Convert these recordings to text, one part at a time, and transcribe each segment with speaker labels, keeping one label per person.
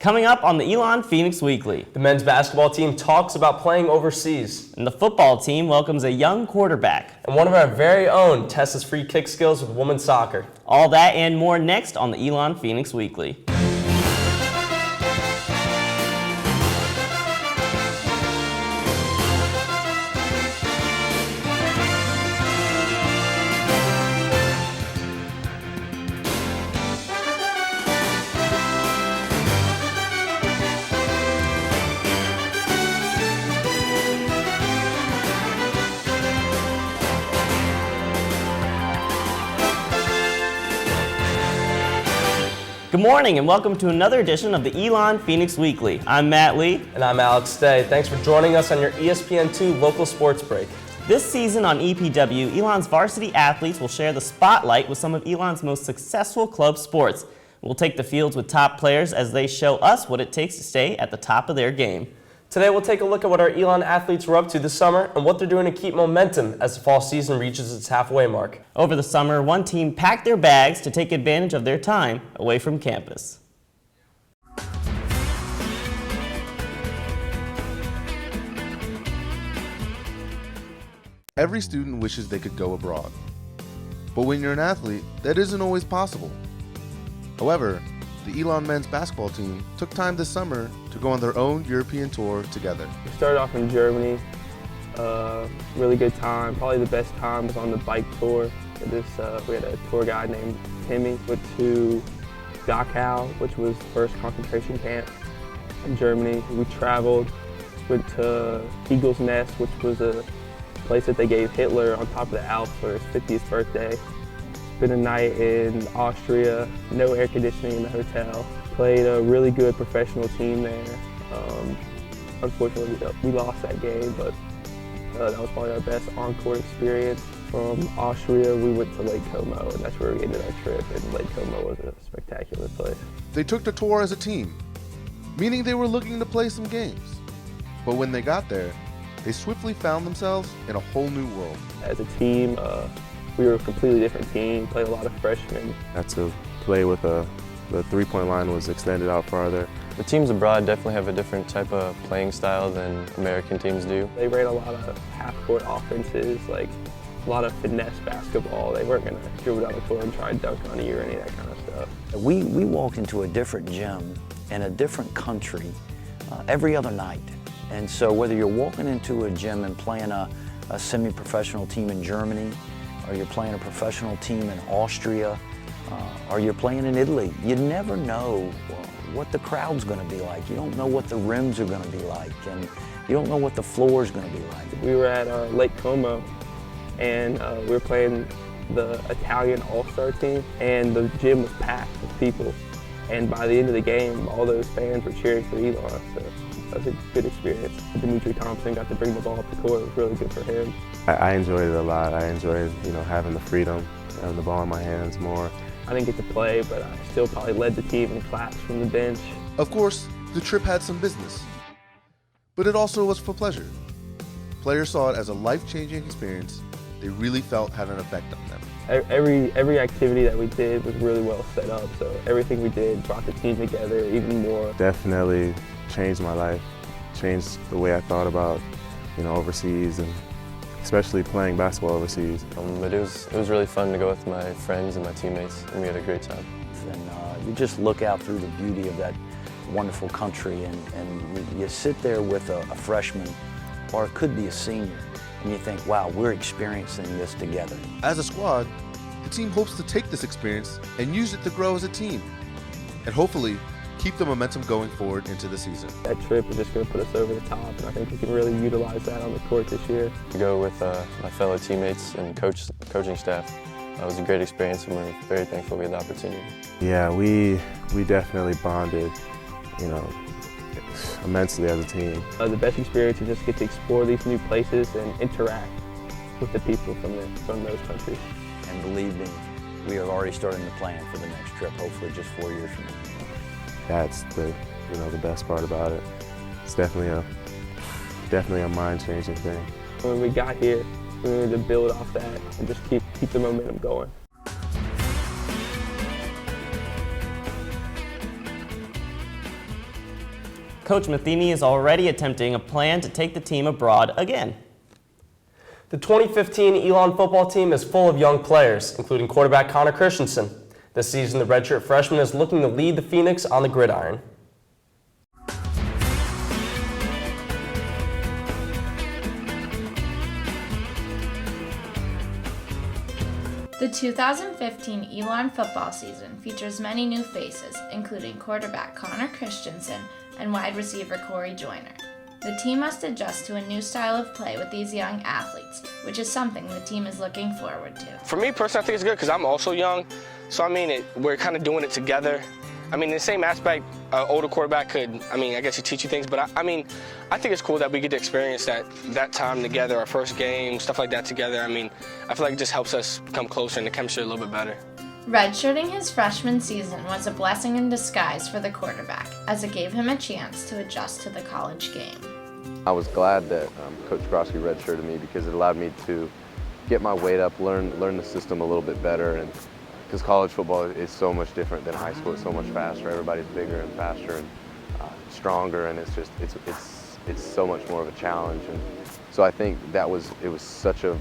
Speaker 1: Coming up on the Elon Phoenix Weekly.
Speaker 2: The men's basketball team talks about playing overseas.
Speaker 1: And the football team welcomes a young quarterback.
Speaker 2: And one of our very own tests his free kick skills with women's soccer.
Speaker 1: All that and more next on the Elon Phoenix Weekly. Good morning and welcome to another edition of the Elon Phoenix Weekly. I'm Matt Lee.
Speaker 2: And I'm Alex Day. Thanks for joining us on your ESPN2 local sports break.
Speaker 1: This season on EPW, Elon's varsity athletes will share the spotlight with some of Elon's most successful club sports. We'll take the fields with top players as they show us what it takes to stay at the top of their game.
Speaker 2: Today we'll take a look at what our Elon athletes were up to this summer and what they're doing to keep momentum as the fall season reaches its halfway mark.
Speaker 1: Over the summer, one team packed their bags to take advantage of their time away from campus.
Speaker 3: Every student wishes they could go abroad. But when you're an athlete, that isn't always possible. However, the Elon men's basketball team took time this summer to go on their own European tour together.
Speaker 4: We started off in Germany, really good time. Probably the best time was on the bike tour. We had a tour guide named Timmy. Went to Dachau, which was the first concentration camp in Germany. We traveled, went to Eagle's Nest, which was a place that they gave Hitler on top of the Alps for his 50th birthday. Spent a night in Austria, no air conditioning in the hotel. Played a really good professional team there. Unfortunately, we lost that game, but that was probably our best on-court experience. From Austria, we went to Lake Como, and that's where we ended our trip, and Lake Como was a spectacular place.
Speaker 3: They took the tour as a team, meaning they were looking to play some games. But when they got there, they swiftly found themselves in a whole new world.
Speaker 4: As a team, we were a completely different team, played a lot of freshmen.
Speaker 5: Had to play with the three-point line was extended out farther.
Speaker 6: The teams abroad definitely have a different type of playing style than American teams do.
Speaker 4: They ran a lot of half-court offenses, like a lot of finesse basketball. They weren't going to dribble down the court and try and dunk on you or any of that kind of stuff.
Speaker 7: We walk into a different gym in a different country every other night. And so whether you're walking into a gym and playing a semi-professional team in Germany, or you're playing a professional team in Austria, or you're playing in Italy, you never know what the crowd's going to be like. You don't know what the rims are going to be like, and you don't know what the floor's going to be like.
Speaker 4: We were at Lake Como, and we were playing the Italian all-star team, and the gym was packed with people. And by the end of the game, all those fans were cheering for Elon, so that was a good experience. Dimitri Thompson got to bring the ball up the court. It was really good for him.
Speaker 5: I enjoyed it a lot. I enjoyed, having the freedom, having the ball in my hands more.
Speaker 4: I didn't get to play, but I still probably led the team in claps from the bench.
Speaker 3: Of course, the trip had some business, but it also was for pleasure. Players saw it as a life-changing experience they really felt had an effect on them.
Speaker 4: Every activity that we did was really well set up, so everything we did brought the team together even more.
Speaker 5: Definitely changed my life, changed the way I thought about, overseas, and especially playing basketball overseas.
Speaker 6: But it was really fun to go with my friends and my teammates, and we had a great time.
Speaker 7: And you just look out through the beauty of that wonderful country, and you sit there with a freshman, or it could be a senior, and you think, wow, we're experiencing this together.
Speaker 3: As a squad, the team hopes to take this experience and use it to grow as a team, and hopefully keep the momentum going forward into the season.
Speaker 4: That trip is just going to put us over the top, and I think we can really utilize that on the court this year.
Speaker 6: To go with my fellow teammates and coaching staff, it was a great experience, and we're very thankful we had the opportunity.
Speaker 5: Yeah, we definitely bonded, immensely as a team.
Speaker 4: The best experience is just get to explore these new places and interact with the people from those countries.
Speaker 7: And believe me, we are already starting to plan for the next trip, hopefully just 4 years from now.
Speaker 5: That's the best part about it. It's definitely a mind-changing thing.
Speaker 4: When we got here, we needed to build off that and just keep the momentum going.
Speaker 1: Coach Matheny is already attempting a plan to take the team abroad again.
Speaker 2: The 2015 Elon football team is full of young players, including quarterback Connor Christensen. This season, the redshirt freshman is looking to lead the Phoenix on the gridiron.
Speaker 8: The 2015 Elon football season features many new faces, including quarterback Connor Christensen and wide receiver Corey Joyner. The team must adjust to a new style of play with these young athletes, which is something the team is looking forward to.
Speaker 9: For me personally, I think it's good because I'm also young, so I mean, we're kind of doing it together. I mean, in the same aspect, an older quarterback could, I guess he teach you things, but I think it's cool that we get to experience that time together, our first game, stuff like that together. I feel like it just helps us come closer and the chemistry a little bit better.
Speaker 8: Redshirting his freshman season was a blessing in disguise for the quarterback, as it gave him a chance to adjust to the college game.
Speaker 10: I was glad that Coach Grosky redshirted me because it allowed me to get my weight up, learn the system a little bit better, and because college football is so much different than high school. It's so much faster. Everybody's bigger and faster and stronger, and it's so much more of a challenge. And so I think it was such a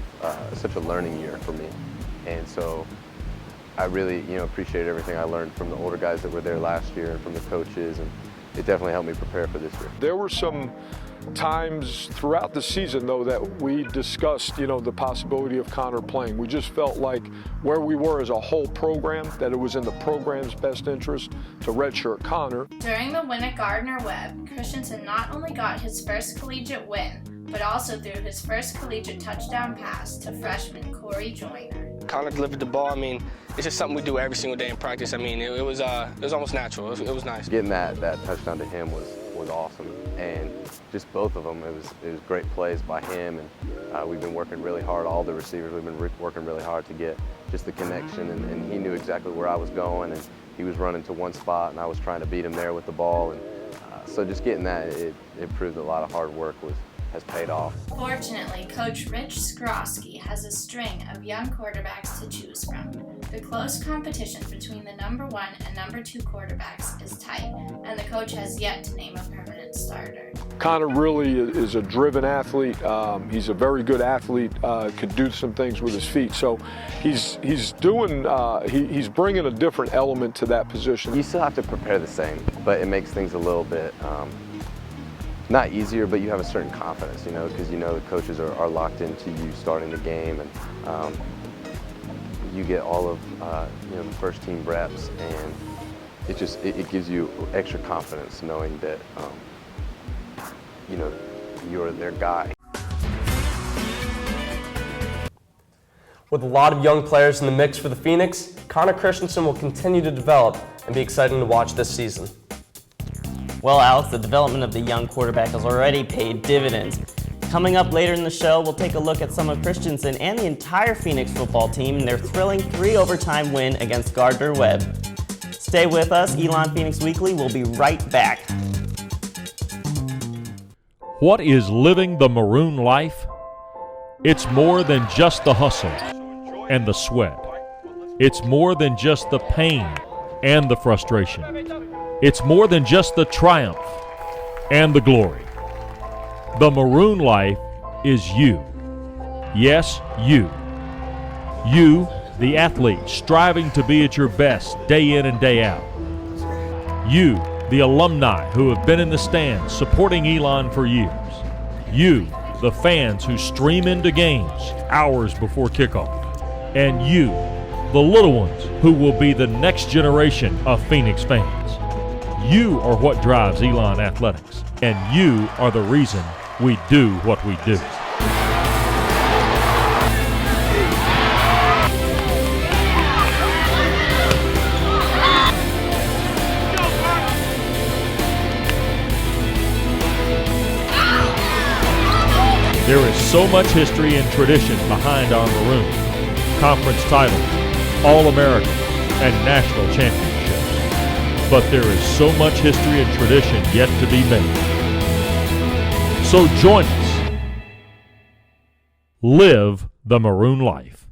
Speaker 10: learning year for me, and so I really appreciate everything I learned from the older guys that were there last year and from the coaches, and it definitely helped me prepare for this year.
Speaker 11: There were some times throughout the season, though, that we discussed, the possibility of Connor playing. We just felt like where we were as a whole program, that it was in the program's best interest to redshirt Connor.
Speaker 8: During the win at Gardner-Webb, Christensen not only got his first collegiate win, but also threw his first collegiate touchdown pass to freshman Corey Joyner.
Speaker 9: Connor delivered the ball. It's just something we do every single day in practice. It was almost natural. It was nice.
Speaker 10: Getting that touchdown to him was awesome, and just both of them, it was great plays by him, and we've been working really hard. All the receivers, we've been working really hard to get just the connection, and he knew exactly where I was going, and he was running to one spot, and I was trying to beat him there with the ball, and so just getting that, it proved that a lot of hard work has paid off.
Speaker 8: Fortunately, Coach Rich Skrosky has a string of young quarterbacks to choose from. The close competition between the number 1 and number 2 quarterbacks is tight, and the coach has yet to name a permanent starter.
Speaker 11: Connor really is a driven athlete. He's a very good athlete, could do some things with his feet. So he's bringing a different element to that position.
Speaker 10: You still have to prepare the same, but it makes things a little bit not easier, but you have a certain confidence, because the coaches are locked into you starting the game, and you get all of the first team reps, and it gives you extra confidence knowing that you're their guy.
Speaker 2: With a lot of young players in the mix for the Phoenix, Connor Christensen will continue to develop and be exciting to watch this season.
Speaker 1: Well, Alex, the development of the young quarterback has already paid dividends. Coming up later in the show, we'll take a look at some of Christensen and the entire Phoenix football team in their thrilling 3-overtime win against Gardner-Webb. Stay with us. Elon Phoenix Weekly will be right back.
Speaker 12: What is living the maroon life? It's more than just the hustle and the sweat. It's more than just the pain and the frustration. It's more than just the triumph and the glory. The maroon life is you. Yes, you. You, the athlete, striving to be at your best day in and day out. You, the alumni who have been in the stands supporting Elon for years. You, the fans who stream into games hours before kickoff. And you, the little ones who will be the next generation of Phoenix fans. You are what drives Elon Athletics, and you are the reason we do what we do. There is so much history and tradition behind our maroon. Conference titles, All-American, and national championships. But there is so much history and tradition yet to be made. So join us. Live the maroon life.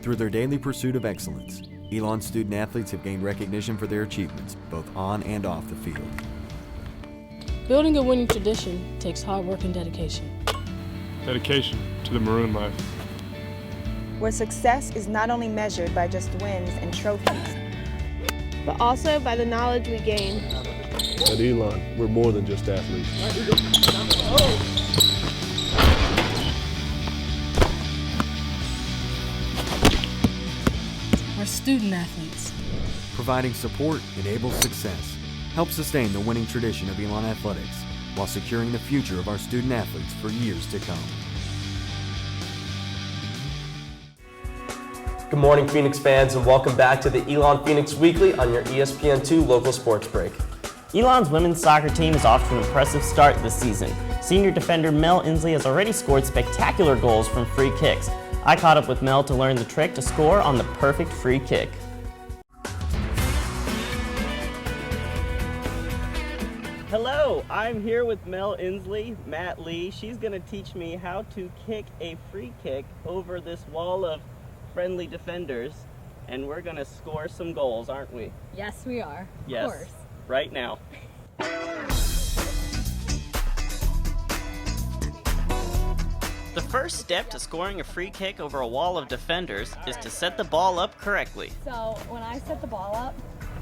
Speaker 13: Through their daily pursuit of excellence, Elon student athletes have gained recognition for their achievements, both on and off the field.
Speaker 14: Building a winning tradition takes hard work and dedication.
Speaker 15: Dedication to the Maroon life.
Speaker 16: Where success is not only measured by just wins and trophies,
Speaker 17: but also by the knowledge we gain.
Speaker 15: At Elon, we're more than just athletes.
Speaker 14: We're student athletes.
Speaker 13: Providing support enables success, helps sustain the winning tradition of Elon Athletics, while securing the future of our student athletes for years to come.
Speaker 2: Good morning, Phoenix fans, and welcome back to the Elon Phoenix Weekly on your ESPN2 local sports break.
Speaker 1: Elon's women's soccer team is off to an impressive start this season. Senior defender Mel Inslee has already scored spectacular goals from free kicks. I caught up with Mel to learn the trick to score on the perfect free kick. Hello, I'm here with Mel Inslee, Matt Lee. She's going to teach me how to kick a free kick over this wall of friendly defenders, and we're going to score some goals, aren't we?
Speaker 18: Yes, we are.
Speaker 1: Yes,
Speaker 18: of course.
Speaker 1: Right now. The first step to scoring a free kick over a wall of defenders is to set the ball up correctly.
Speaker 18: So when I set the ball up,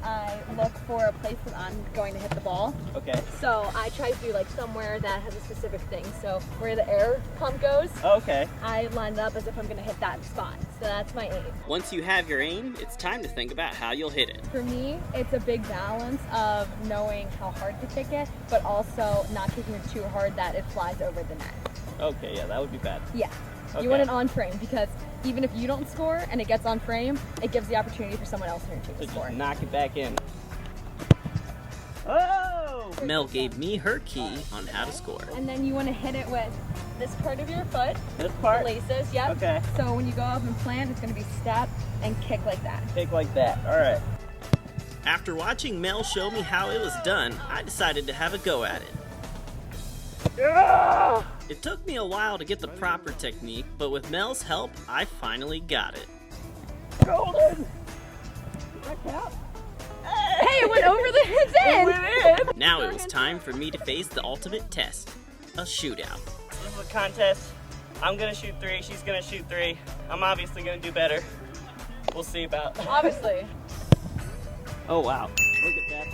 Speaker 18: I look for a place that I'm going to hit the ball.
Speaker 1: Okay.
Speaker 18: So I try to do like somewhere that has a specific thing. So where the air pump goes,
Speaker 1: Okay.
Speaker 18: I line it up as if I'm going to hit that spot. So that's my aim.
Speaker 1: Once you have your aim, it's time to think about how you'll hit it.
Speaker 18: For me, it's a big balance of knowing how hard to kick it, but also not kicking it too hard that it flies over the net.
Speaker 1: Okay, yeah, that would be bad.
Speaker 18: Yeah.
Speaker 1: Okay.
Speaker 18: You want it on frame because even if you don't score and it gets on frame, it gives the opportunity for someone else in your team to score.
Speaker 1: Just knock it back in. Oh! Mel gave me her key on how to score.
Speaker 18: And then you want to hit it with this part of your foot.
Speaker 1: This part?
Speaker 18: The laces, yep.
Speaker 1: Okay.
Speaker 18: So when you go up and plant, it's going to be step and kick like that.
Speaker 1: Kick like that, all right. After watching Mel show me how it was done, I decided to have a go at it. Yeah! It took me a while to get the proper technique, but with Mel's help, I finally got it. Golden!
Speaker 18: Hey, it went over the in!
Speaker 1: Now it was time for me to face the ultimate test, a shootout. This is a contest. I'm gonna shoot three, she's gonna shoot three. I'm obviously gonna do better. We'll see about.
Speaker 18: Obviously.
Speaker 1: Oh wow, look at that.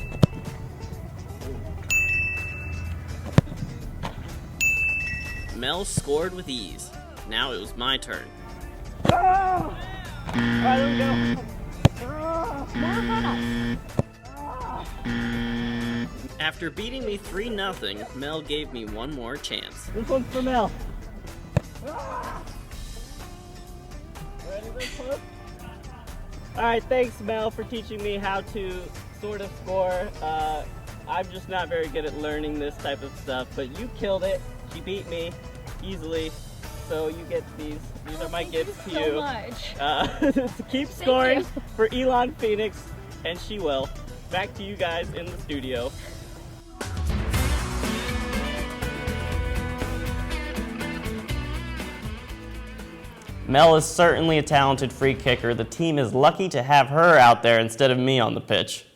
Speaker 1: Mel scored with ease. Now it was my turn. All right, there we go. After beating me 3-0, Mel gave me one more chance. This one's for Mel. Ready this close? All right, thanks Mel for teaching me how to sort of score. I'm just not very good at learning this type of stuff, but you killed it. She beat me easily, so you get these. These are my gifts to you.
Speaker 18: So much.
Speaker 1: To keep scoring for Elon Phoenix, and she will. Back to you guys in the studio. Mel is certainly a talented free kicker. The team is lucky to have her out there instead of me on the pitch.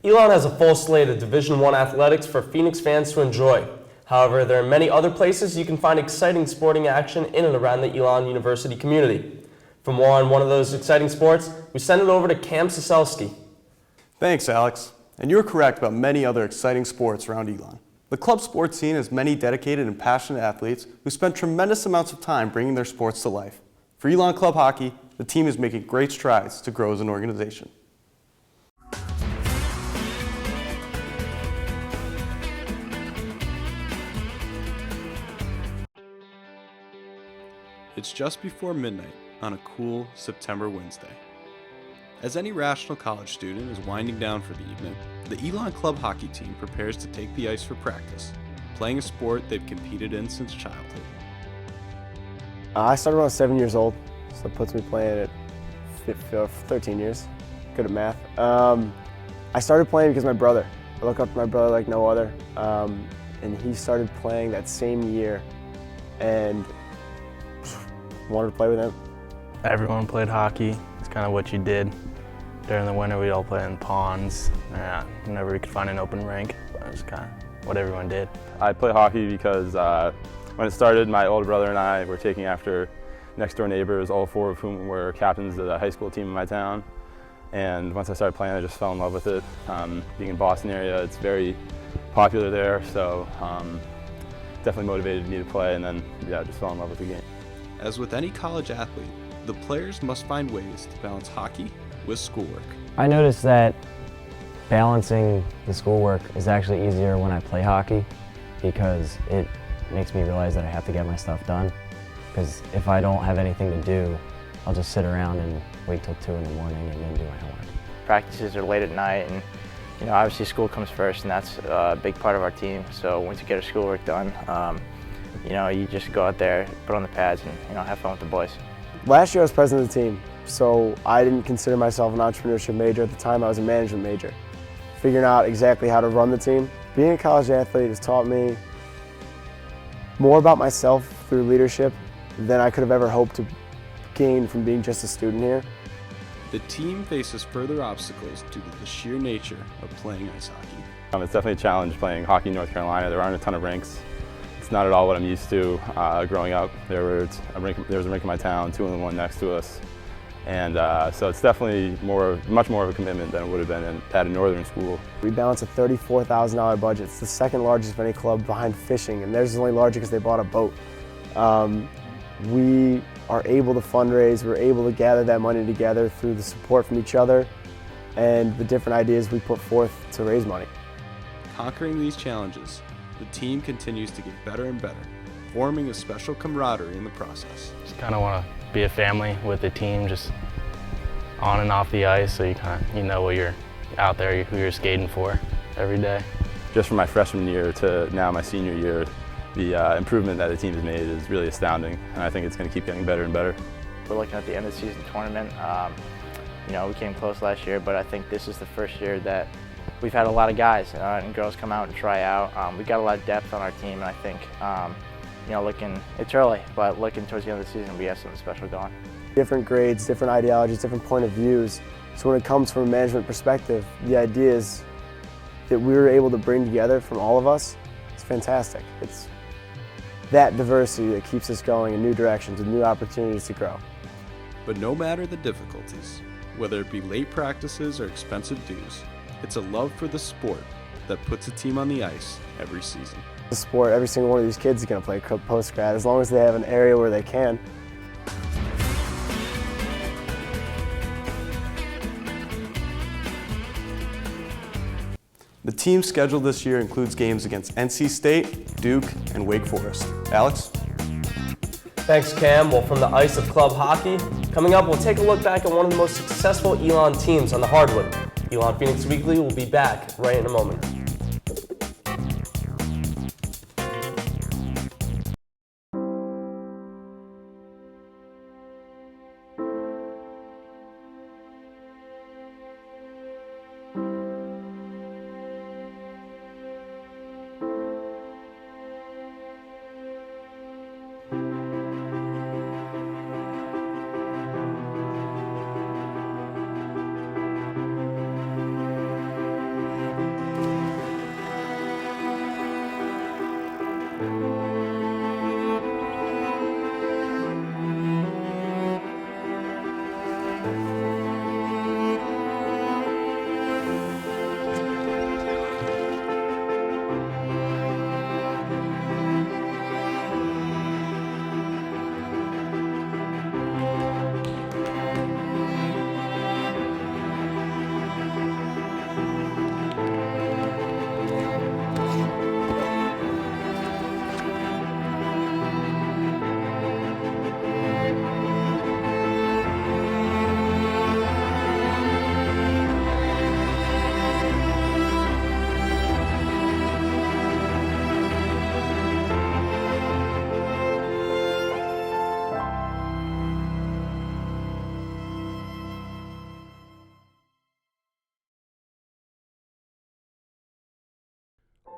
Speaker 2: Elon has a full slate of Division I athletics for Phoenix fans to enjoy. However, there are many other places you can find exciting sporting action in and around the Elon University community. For more on one of those exciting sports, we send it over to Cam Soselski.
Speaker 19: Thanks, Alex. And you're correct about many other exciting sports around Elon. The club sports scene has many dedicated and passionate athletes who spend tremendous amounts of time bringing their sports to life. For Elon Club Hockey, the team is making great strides to grow as an organization. It's just before midnight on a cool September Wednesday. As any rational college student is winding down for the evening, the Elon Club hockey team prepares to take the ice for practice, playing a sport they've competed in since childhood.
Speaker 20: I started when I was 7 years old, so it puts me playing at 13 years. Good at math. I started playing because of my brother. I look up to my brother like no other, and he started playing that same year, and wanted to play with him.
Speaker 21: Everyone played hockey. It's kind of what you did. During the winter, we'd all play in ponds. Whenever we could find an open rink, it was kind of what everyone did.
Speaker 22: I play hockey because when it started, my older brother and I were taking after next-door neighbors, all four of whom were captains of the high school team in my town. And once I started playing, I just fell in love with it. Being in Boston area, it's very popular there, so definitely motivated me to play, and then yeah, just fell in love with the game.
Speaker 23: As with any college athlete, the players must find ways to balance hockey with schoolwork.
Speaker 24: I noticed that balancing the schoolwork is actually easier when I play hockey because it makes me realize that I have to get my stuff done. Because if I don't have anything to do, I'll just sit around and wait till 2 in the morning and then do my homework.
Speaker 25: Practices are late at night, and obviously school comes first, and that's a big part of our team. So once you get our schoolwork done, you just go out there, put on the pads, and have fun with the boys.
Speaker 20: Last year I was president of the team, so I didn't consider myself an entrepreneurship major. At the time I was a management major. Figuring out exactly how to run the team. Being a college athlete has taught me more about myself through leadership than I could have ever hoped to gain from being just a student here.
Speaker 23: The team faces further obstacles due to the sheer nature of playing ice hockey.
Speaker 22: It's definitely a challenge playing hockey in North Carolina. There aren't a ton of rinks. It's not at all what I'm used to growing up. There was a rink in my town, 2 and 1 next to us. And so it's definitely much more of a commitment than it would have been at a northern school.
Speaker 20: We balance a $34,000 budget. It's the second largest of any club behind fishing, and theirs is only larger because they bought a boat. We are able to fundraise, we're able to gather that money together through the support from each other and the different ideas we put forth to raise money.
Speaker 23: Conquering these challenges, the team continues to get better and better, forming a special camaraderie in the process.
Speaker 21: Just kind of want to be a family with the team, just on and off the ice, so you know what you're out there, who you're skating for every day.
Speaker 22: Just from my freshman year to now my senior year, the improvement that the team has made is really astounding, and I think it's going to keep getting better and better.
Speaker 25: We're looking at the end of the season tournament. We came close last year, but I think this is the first year that we've had a lot of guys and girls come out and try out. We've got a lot of depth on our team, and I think, it's early, but looking towards the end of the season, we have something special going.
Speaker 20: Different grades, different ideologies, different point of views. So when it comes from a management perspective, the ideas that we were able to bring together from all of us, it's fantastic. It's that diversity that keeps us going in new directions with new opportunities to grow.
Speaker 23: But no matter the difficulties, whether it be late practices or expensive dues, it's a love for the sport that puts a team on the ice every season.
Speaker 20: The sport, every single one of these kids is going to play post-grad as long as they have an area where they can.
Speaker 19: The team schedule this year includes games against NC State, Duke, and Wake Forest. Alex?
Speaker 2: Thanks, Cam. Well, from the ice of club hockey, coming up, we'll take a look back at one of the most successful Elon teams on the hardwood. Elon Phoenix Weekly will be back right in a moment.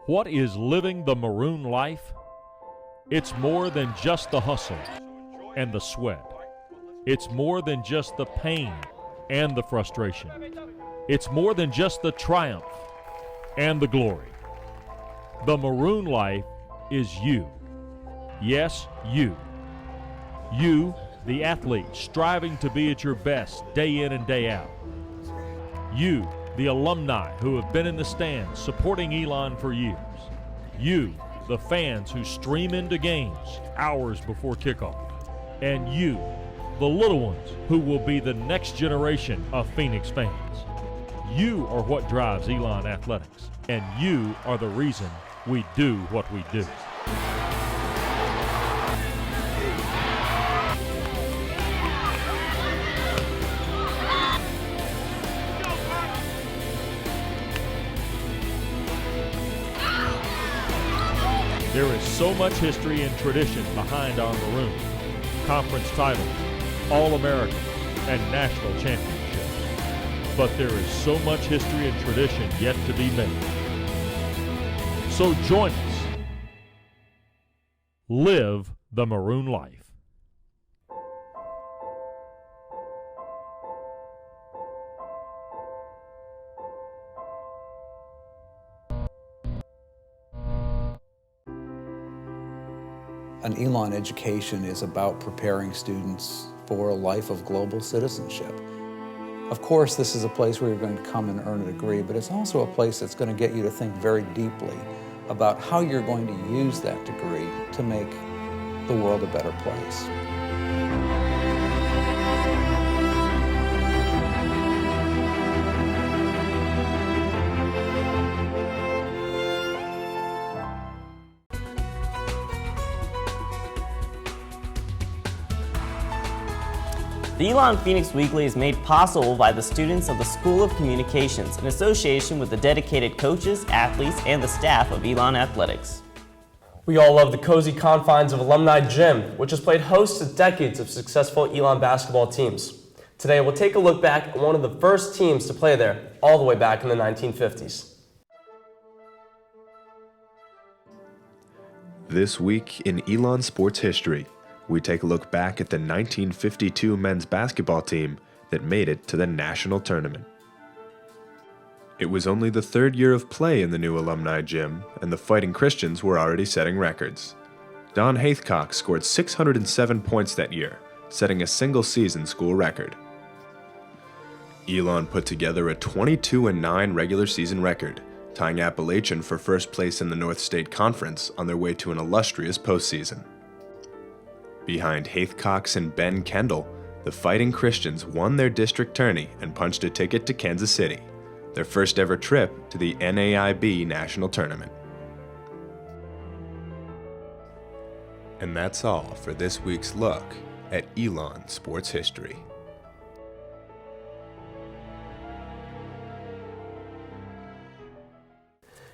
Speaker 12: What is living the maroon life? It's more than just the hustle and the sweat. It's more than just the pain and the frustration. It's more than just the triumph and the glory. The Maroon life is you. Yes, you. You, the athlete, striving to be at your best day in and day out. You, the alumni who have been in the stands supporting Elon for years. You, the fans who stream into games hours before kickoff. And you, the little ones who will be the next generation of Phoenix fans. You are what drives Elon Athletics, and you are the reason we do what we do. There is so much history and tradition behind our Maroon. Conference titles, All-American, and national championships. But there is so much history and tradition yet to be made. So join us. Live the Maroon life.
Speaker 3: An Elon education is about preparing students for a life of global citizenship. Of course, this is a place where you're going to come and earn a degree, but it's also a place that's going to get you to think very deeply about how you're going to use that degree to make the world a better place.
Speaker 1: The Elon Phoenix Weekly is made possible by the students of the School of Communications in association with the dedicated coaches, athletes, and the staff of Elon Athletics.
Speaker 2: We all love the cozy confines of Alumni Gym, which has played host to decades of successful Elon basketball teams. Today, we'll take a look back at one of the first teams to play there, all the way back in the 1950s.
Speaker 4: This week in Elon sports history, we take a look back at the 1952 men's basketball team that made it to the national tournament. It was only the third year of play in the new Alumni Gym, and the Fighting Christians were already setting records. Don Haithcock scored 607 points that year, setting a single-season school record. Elon put together a 22-9 regular season record, tying Appalachian for first place in the North State Conference on their way to an illustrious postseason. Behind Haithcock's and Ben Kendall, the Fighting Christians won their district tourney and punched a ticket to Kansas City, their first ever trip to the NAIB National Tournament. And that's all for this week's look at Elon sports history.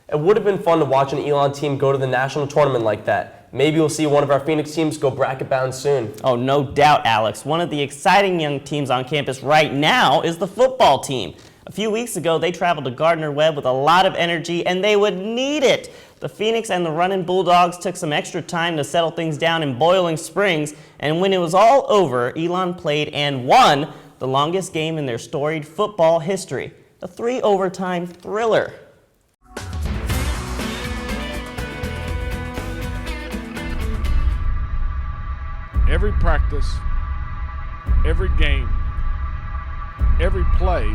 Speaker 2: It would have been fun to watch an Elon team go to the national tournament like that. Maybe we'll see one of our Phoenix teams go bracket bound soon.
Speaker 1: Oh, no doubt, Alex. One of the exciting young teams on campus right now is the football team. A few weeks ago, they traveled to Gardner-Webb with a lot of energy, and they would need it. The Phoenix and the Runnin' Bulldogs took some extra time to settle things down in Boiling Springs, and when it was all over, Elon played and won the longest game in their storied football history, a 3-overtime thriller.
Speaker 11: Every practice, every game, every play,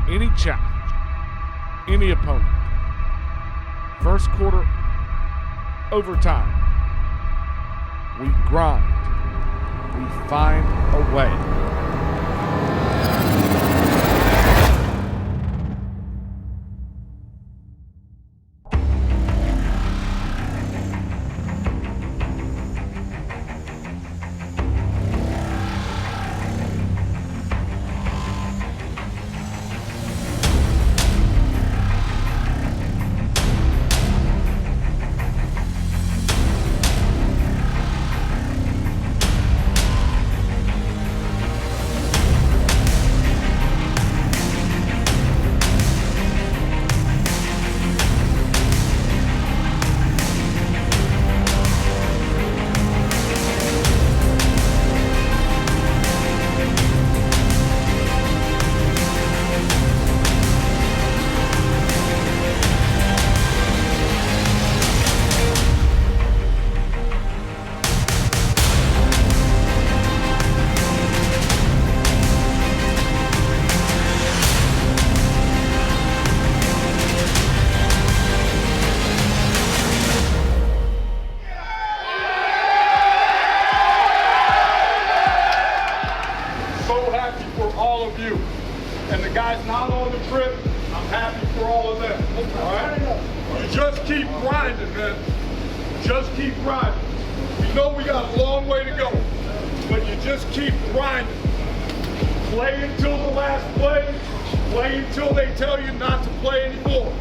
Speaker 11: any challenge, any opponent, first quarter, overtime, we grind, we find a way. guys not on the trip, I'm happy for all of them. All right? You just keep grinding, man. Just keep grinding. We know we got a long way to go, but you just keep grinding. Play until the last play. Play until they tell you not to play anymore.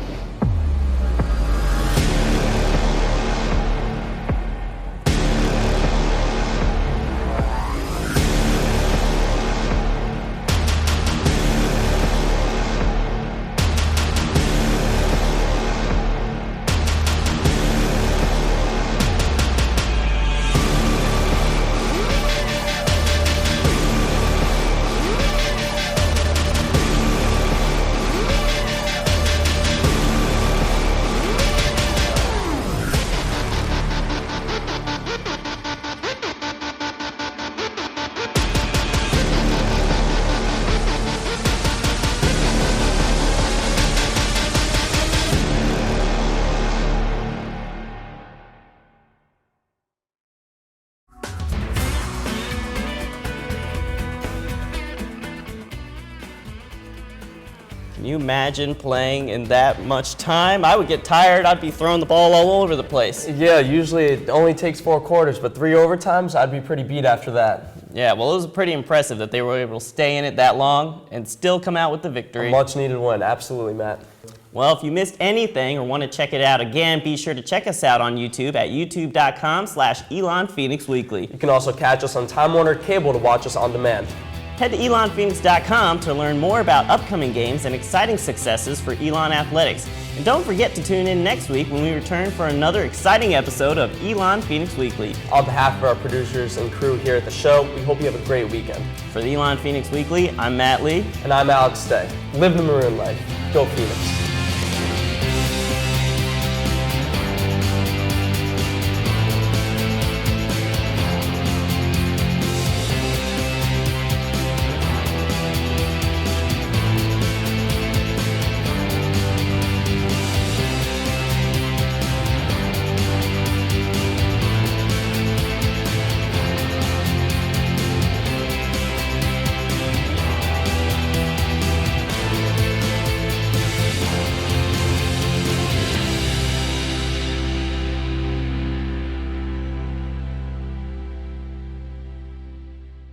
Speaker 1: Can you imagine playing in that much time? I would get tired. I'd be throwing the ball all over the place.
Speaker 2: Yeah, usually it only takes 4 quarters, but 3 overtimes, I'd be pretty beat after that.
Speaker 1: Yeah, well, it was pretty impressive that they were able to stay in it that long and still come out with the victory.
Speaker 2: A much-needed win, absolutely, Matt.
Speaker 1: Well, if you missed anything or want to check it out again, be sure to check us out on YouTube at youtube.com/Elon Phoenix Weekly.
Speaker 2: You can also catch us on Time Warner Cable to watch us on demand.
Speaker 1: Head to elonphoenix.com to learn more about upcoming games and exciting successes for Elon Athletics. And don't forget to tune in next week when we return for another exciting episode of Elon Phoenix Weekly.
Speaker 2: On behalf of our producers and crew here at the show, we hope you have a great weekend.
Speaker 1: For the Elon Phoenix Weekly, I'm Matt Lee.
Speaker 2: And I'm Alex Stay. Live the maroon life. Go Phoenix.